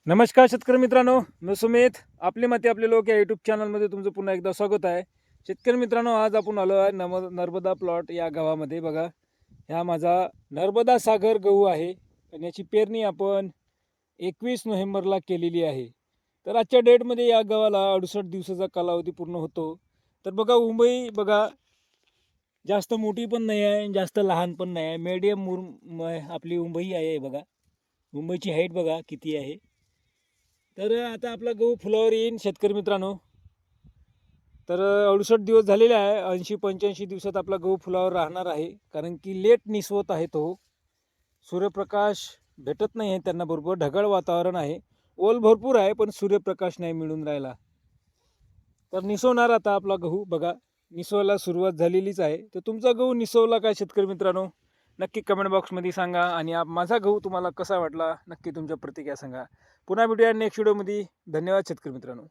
नमस्कार शेतकरी मित्रांनो, मी सुमित. आपली माती आपले लोक या यूट्यूब चॅनलमध्ये तुमचं पुन्हा एकदा स्वागत आहे. शेतकरी मित्रांनो, आज आपण आलो आहे नर्मदा प्लॉट या गावामध्ये. बघा, ह्या माझा नर्मदा सागर गहू आहे आणि याची पेरणी आपण 21 नोव्हेंबरला केलेली आहे. तर आजच्या डेटमध्ये या गव्हाला 68 दिवसाचा कालावधी पूर्ण होतो. तर बघा, मुंबई बघा, जास्त मोठी पण नाही आहे, जास्त लहान पण नाही आहे, मीडियम आपली मुंबई आहे. बघा, मुंबईची हाईट बघा किती आहे. तर आता आपला गहू फुलावर येईन शेतकरी मित्रांनो. तर 68 दिवस झालेले आहे. 80-85 दिवसात आपला गहू फुलावर राहणार आहे, कारण की लेट निसवत आहे तो. सूर्यप्रकाश भेटत नाही आहे त्यांना, बरोबर ढगाळ वातावरण आहे. ओल भरपूर आहे पण सूर्यप्रकाश नाही मिळून राहिला. तर निसवणार आता आपला गहू. बघा, निसवायला सुरुवात झालेलीच आहे. तर तुमचा गहू निसवला काय शेतकरी मित्रांनो, नक्की कमेंट बॉक्समध्ये सांगा. आणि माझा गहू तुम्हाला कसा वाटला नक्की तुमच्या प्रतिक्रिया सांगा. पुन्हा भेटूया नेक्स्ट व्हिडिओमध्ये. धन्यवाद शेतकरी मित्रांनो.